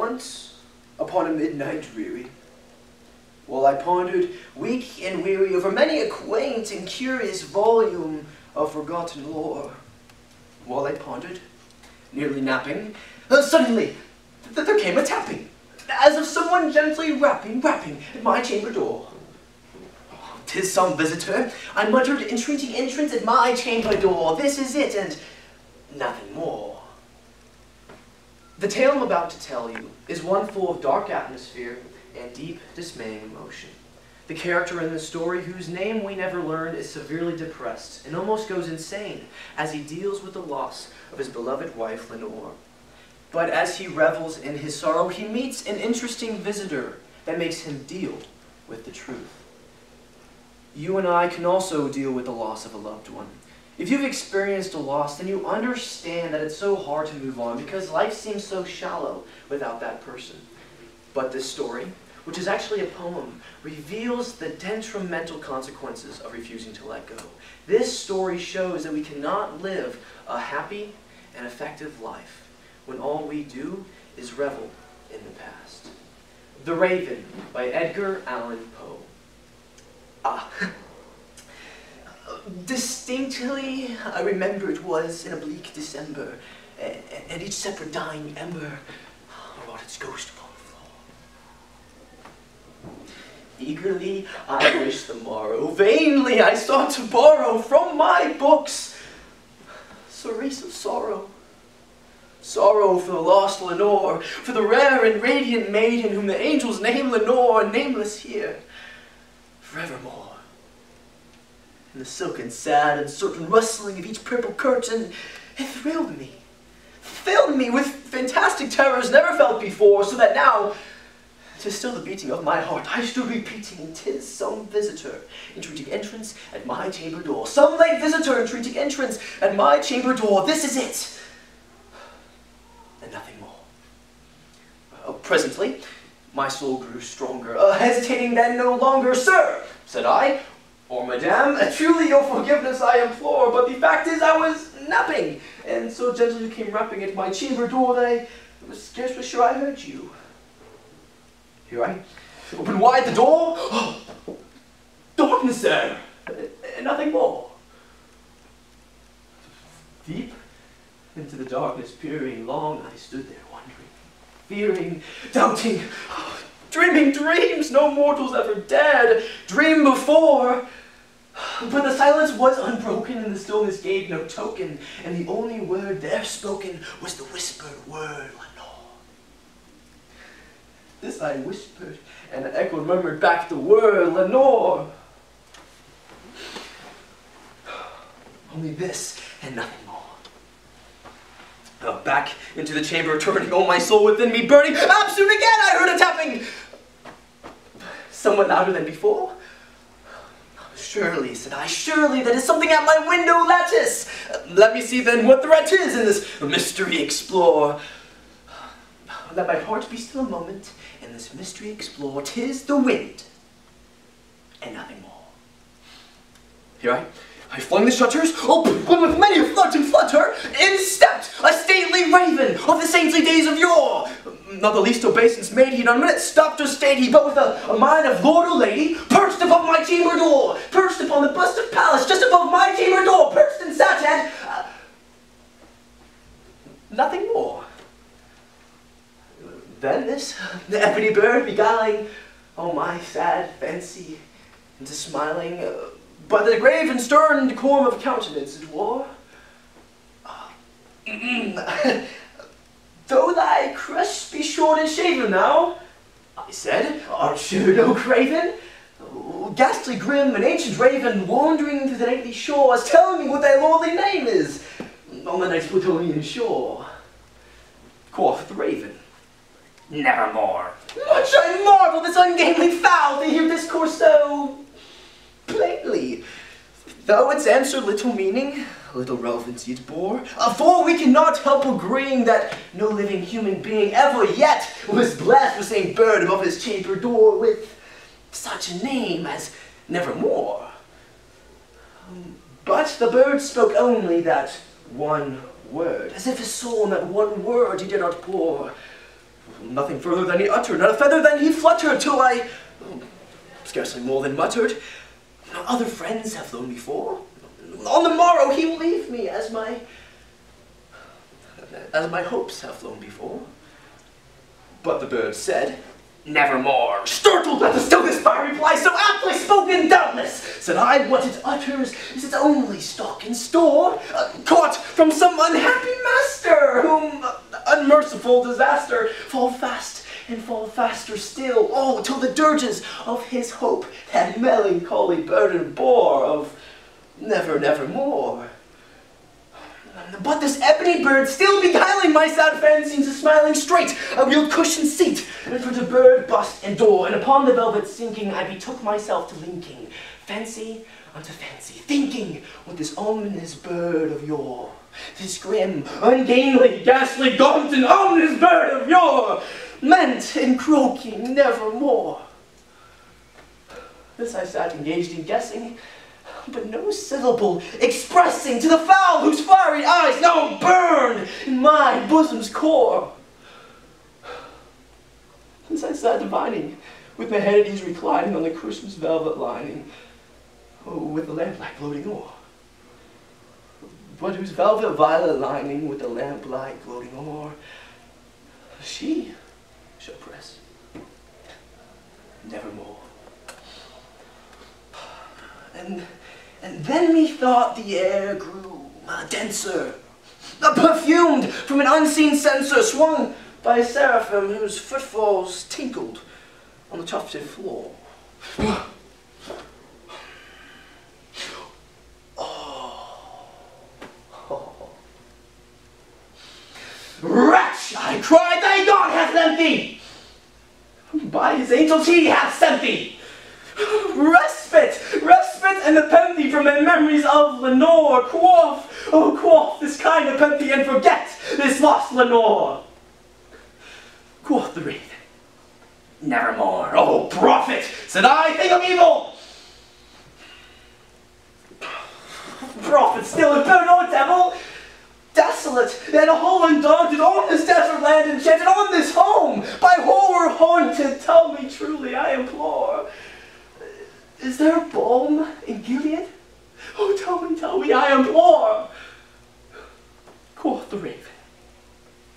Once, upon a midnight dreary, while I pondered, weak and weary, over many a quaint and curious volume of forgotten lore, while I pondered, nearly napping, suddenly there came a tapping, as of someone gently rapping at my chamber door. "'Tis some visitor," I muttered, "entreating entrance at my chamber door. This is it, and nothing more." The tale I'm about to tell you is one full of dark atmosphere and deep, dismaying emotion. The character in the story, whose name we never learn, is severely depressed and almost goes insane as he deals with the loss of his beloved wife, Lenore. But as he revels in his sorrow, he meets an interesting visitor that makes him deal with the truth. You and I can also deal with the loss of a loved one. If you've experienced a loss, then you understand that it's so hard to move on because life seems so shallow without that person. But this story, which is actually a poem, reveals the detrimental consequences of refusing to let go. This story shows that we cannot live a happy and effective life when all we do is revel in the past. The Raven by Edgar Allan Poe. Distinctly, I remember it was in a bleak December, and each separate dying ember wrought its ghost upon the floor. Eagerly I wished the morrow, vainly I sought to borrow from my books Cerise of sorrow. Sorrow for the lost Lenore, for the rare and radiant maiden whom the angels name Lenore, nameless here, forevermore. And the silken, sad, and certain rustling of each purple curtain, it filled me with fantastic terrors never felt before, so that now, 'tis still the beating of my heart, I stood repeating, 'tis some visitor entreating entrance at my chamber door. Some late visitor entreating entrance at my chamber door. This is it, and nothing more. Presently, my soul grew stronger, hesitating then no longer. "Sir," said I, "or Madame, truly your forgiveness I implore, but the fact is I was napping, and so gently you came rapping at my chamber door that I was scarcely sure I heard you." Here I opened wide the door. Oh, darkness there, and nothing more. Deep into the darkness peering, long I stood there wondering, fearing, doubting, dreaming dreams no mortals ever dared dream before. But the silence was unbroken, and the stillness gave no token, and the only word there spoken was the whispered word, Lenore. This I whispered, and an echo murmured back the word, Lenore. Only this, and nothing more. Back into the chamber turning, oh my soul within me burning, soon again I heard a tapping, somewhat louder than before. "Surely," said I, "surely that is something at my window lattice. Let me see then what threat is in this mystery explore. Let my heart be still a moment, and this mystery explore. 'Tis the wind, and nothing more." Here I flung the shutters open, when with many a flutter and flutter, in stepped a stately raven of the saintly days of yore. Not the least obeisance made he, not a minute stopped or stayed he, but with a mind of lord or lady, perched above my chamber door, perched upon the bust of Pallas, just above my chamber door, perched and sat, and nothing more. Then the ebony bird beguiling, oh my sad fancy, into smiling, but the grave and stern decorum of countenance it wore. "Though thy crest be short and shaven now," I said, "art sure no craven? Ghastly grim, an ancient raven, wandering to the nightly shores, telling me what thy lordly name is on the night's Plutonian shore." Quoth the raven, "Nevermore." Much I marvel this ungainly fowl to hear discourse so plainly, though its answer little meaning, little relevancy it bore, for we cannot help agreeing that no living human being ever yet was blessed with same bird above his chamber door with such a name as Nevermore. But the bird spoke only that one word, as if his soul in that one word he did not pour. Nothing further than he uttered, not a feather than he fluttered, till I, scarcely more than muttered, other friends have flown before. On the morrow he will leave me, as my hopes have flown before. But the bird said, nevermore. Startled at the stillness by reply so aptly spoken, doubtless, said I, what it utters is its only stock in store, caught from some unhappy master, whom unmerciful disaster fall fast and fall faster still, oh, till the dirges of his hope that melancholy burden bore of never, nevermore. But this ebony bird still beguiling my sad fancy into smiling straight a real cushioned seat, and for the bird bust and door, and upon the velvet sinking I betook myself to linking fancy unto fancy, thinking with this ominous bird of yore, this grim, ungainly, ghastly, gaunt and ominous bird of yore, meant in croaking nevermore. This I sat engaged in guessing, but no syllable expressing to the fowl whose fiery eyes now burn in my bosom's core. This I sat divining, with my head at ease reclining on the Christmas velvet lining, with the lamplight gloating o'er. But whose velvet violet lining with the lamplight gloating o'er, she shall press nevermore. And then methought the air grew denser, perfumed from an unseen censer, swung by a seraphim whose footfalls tinkled on the tufted floor. Wretch, I cried, thy God hath lent thee! By his angels he hath sent thee! Respite, respite and nepenthe from the memories of Lenore. Quaff, oh quaff this kind nepenthe and forget this lost Lenore. Quoth the raven, nevermore. Oh prophet, said I, think of evil. Prophet still and bird, oh devil. Desolate, and whole undaunted, on this desert land enchanted, on this home, by horror haunted, tell me truly, I implore. Is there balm in Gilead? Oh, tell me, I implore. Quoth the raven,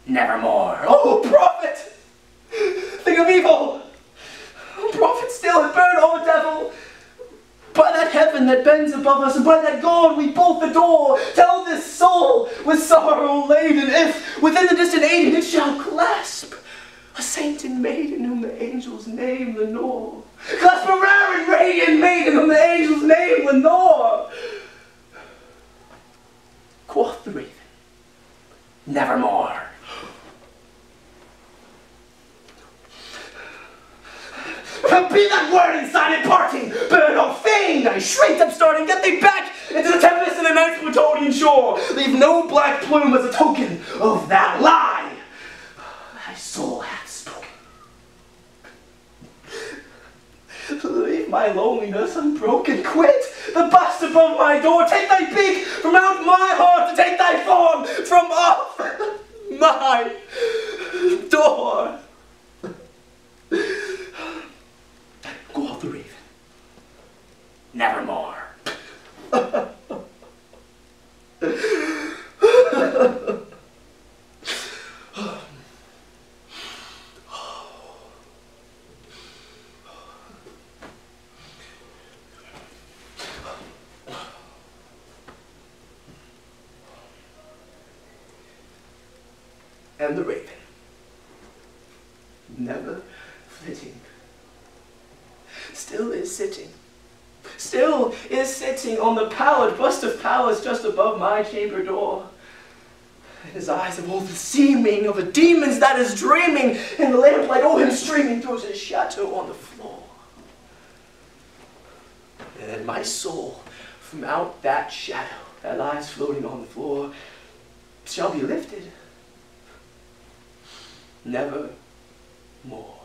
nevermore. Oh, prophet, think of evil. Prophet still and bird, oh devil. By that heaven that bends above us, and by that God we both adore, tell this soul with sorrow laden, if within the distant Aiden it shall clasp a saint and maiden whom the angels name Lenore. Clasp a rare and radiant maiden whom the angels name Lenore. Quoth the raven, nevermore. Be that word in silent parting, bird of fame! I shrieked upstarting, get thee back into the tempest and the night's plutonian shore. Leave no black plume as a token of that lie thy soul hath spoken. Leave my loneliness unbroken, quit the bust above my door, take thy beak from out my heart, to take thy form from off my door. Quoth the raven, nevermore. And the raven, never flitting, still is sitting on the pallid bust of Pallas just above my chamber door. And his eyes have all the seeming of a demon's that is dreaming, and the lamplight o'er him streaming throws his shadow on the floor. And my soul from out that shadow that lies floating on the floor shall be lifted never more.